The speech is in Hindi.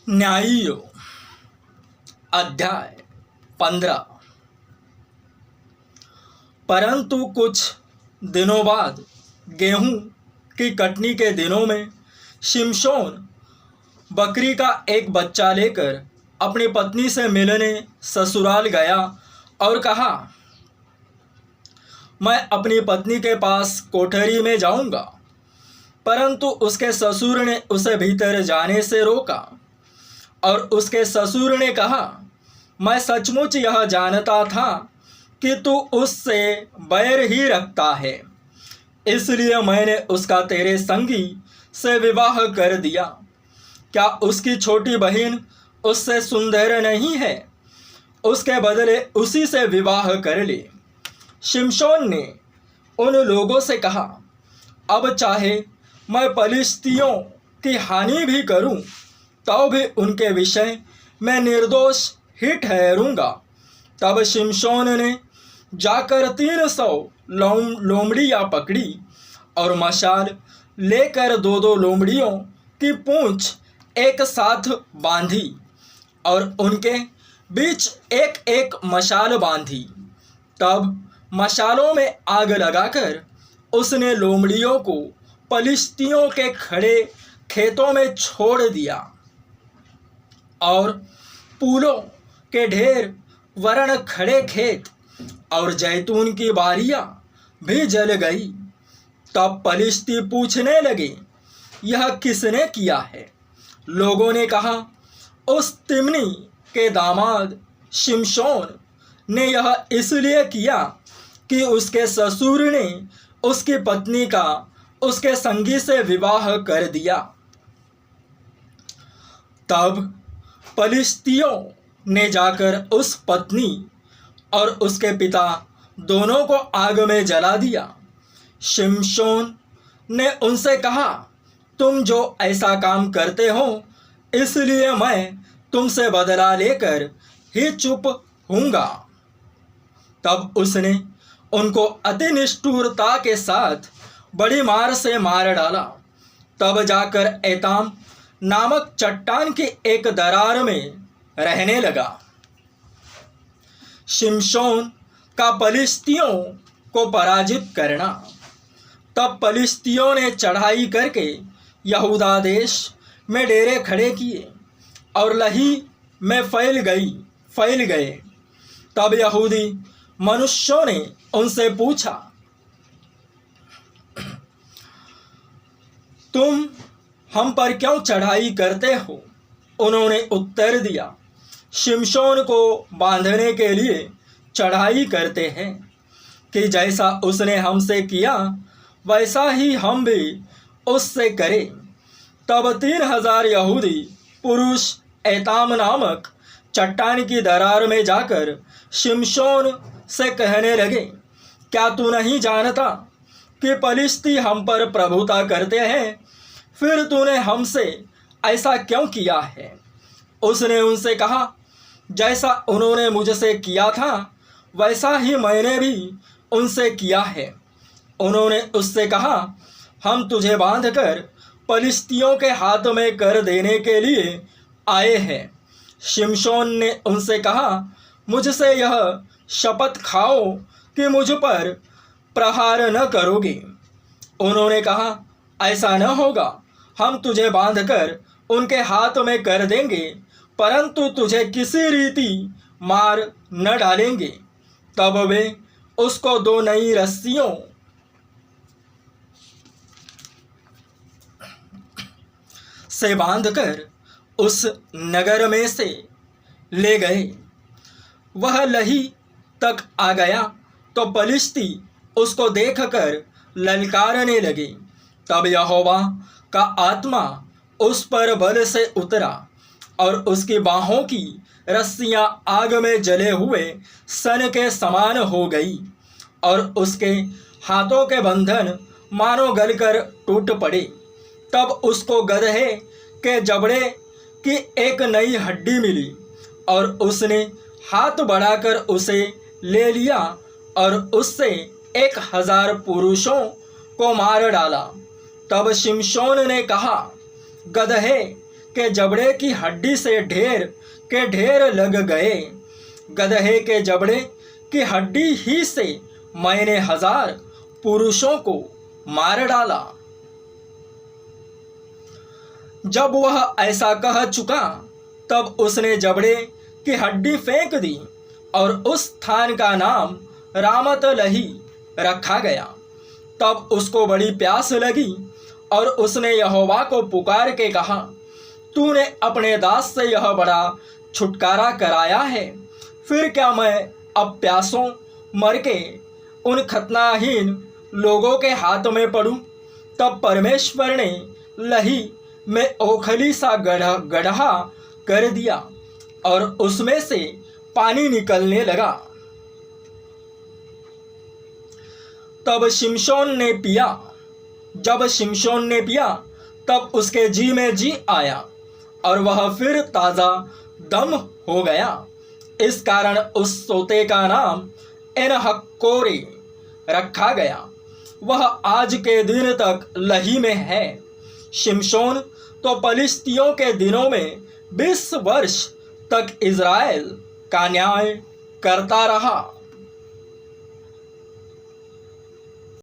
न्यायियों अध्याय 15। परंतु कुछ दिनों बाद गेहूं की कटनी के दिनों में शिमशोन बकरी का एक बच्चा लेकर अपनी पत्नी से मिलने ससुराल गया और कहा, मैं अपनी पत्नी के पास कोठरी में जाऊंगा। परंतु उसके ससुर ने उसे भीतर जाने से रोका और उसके ससुर ने कहा, मैं सचमुच यह जानता था कि तू उससे बैर ही रखता है, इसलिए मैंने उसका तेरे संगी से विवाह कर दिया। क्या उसकी छोटी बहन उससे सुंदर नहीं है? उसके बदले उसी से विवाह कर ले। शिमशोन ने उन लोगों से कहा, अब चाहे मैं पलिश्तियों की हानि भी करूं, तो भी उनके विषय में निर्दोष ही ठहरूंगा। तब शिमशोन ने जाकर 300 लोमड़ियाँ पकड़ी और मशाल लेकर 2-2 लोमड़ियों की पूंछ एक साथ बांधी और उनके बीच एक एक मशाल बांधी। तब मशालों में आग लगाकर उसने लोमड़ियों को पलिश्तियों के खड़े खेतों में छोड़ दिया और फूलों के ढेर वरण खड़े खेत और जैतून की बारियां भी जल गई। तब पलिश्ती पूछने लगे, यह किसने किया है? लोगों ने कहा, उस तिम्नी के दामाद शिमशोन ने यह इसलिए किया कि उसके ससुर ने उसकी पत्नी का उसके संगी से विवाह कर दिया। तब पलिश्तियों ने जाकर उस पत्नी और उसके पिता दोनों को आग में जला दिया। शिमशोन ने उनसे कहा, तुम जो ऐसा काम करते हो, इसलिए मैं तुमसे बदला लेकर ही चुप हूँगा। तब उसने उनको अति निष्ठुरता के साथ बड़ी मार से मार डाला। तब जाकर एताम नामक चट्टान की एक दरार में रहने लगा। शिमशोन का पलिश्तियों को पराजित करना। तब पलिश्तियों ने चढ़ाई करके यहूदा देश में डेरे खड़े किए और लही में फैल गए। तब यहूदी मनुष्यों ने उनसे पूछा, तुम हम पर क्यों चढ़ाई करते हो? उन्होंने उत्तर दिया, शिमशोन को बांधने के लिए चढ़ाई करते हैं कि जैसा उसने हमसे किया वैसा ही हम भी उससे करें। तब 3000 यहूदी पुरुष एताम नामक चट्टान की दरार में जाकर शिमशोन से कहने लगे, क्या तू नहीं जानता कि पलिश्ती हम पर प्रभुता करते हैं? फिर तूने हमसे ऐसा क्यों किया है? उसने उनसे कहा, जैसा उन्होंने मुझसे किया था वैसा ही मैंने भी उनसे किया है। उन्होंने उससे कहा, हम तुझे बांधकर पलिश्तियों के हाथ में कर देने के लिए आए हैं। शिमशोन ने उनसे कहा, मुझसे यह शपथ खाओ कि मुझ पर प्रहार न करोगे। उन्होंने कहा, ऐसा न होगा, हम तुझे बांधकर उनके हाथ में कर देंगे, परंतु तुझे किसी रीति मार न डालेंगे। तब वे उसको 2 नई रस्सियों से बांधकर उस नगर में से ले गए। वह लही तक आ गया तो पलिश्ती उसको देखकर ललकारने लगे। तब यहोवा का आत्मा उस पर बल से उतरा और उसकी बाहों की रस्सियां आग में जले हुए सन के समान हो गई और उसके हाथों के बंधन मानो गलकर टूट पड़े। तब उसको गदहे के जबड़े की एक नई हड्डी मिली और उसने हाथ बढ़ाकर उसे ले लिया और उससे 1000 पुरुषों को मार डाला। तब शिमशोन ने कहा, गदहे के जबड़े की हड्डी से ढेर के ढेर लग गए। गदहे के जबड़े की हड्डी ही से मैंने 1000 पुरुषों को मार डाला। जब वह ऐसा कह चुका तब उसने जबड़े की हड्डी फेंक दी और उस स्थान का नाम रामतलही रखा गया। तब उसको बड़ी प्यास लगी और उसने यहोवा को पुकार के कहा, तूने अपने दास से यह बड़ा छुटकारा कराया है, फिर क्या मैं अब प्यासों मर के उन खतनाहीन लोगों के हाथ में पड़ूं? तब परमेश्वर ने लही में ओखली सा गड्ढा कर दिया और उसमें से पानी निकलने लगा। तब शिमशोन ने पिया। जब शिमशोन ने पिया तब उसके जी में जी आया और वह फिर ताज़ा दम हो गया। इस कारण उस सोते का नाम एनहक्कोरे रखा गया। वह आज के दिन तक लही में है। शिमशोन तो पलिश्तियों के दिनों में 20 वर्ष तक इज़राइल का न्याय करता रहा।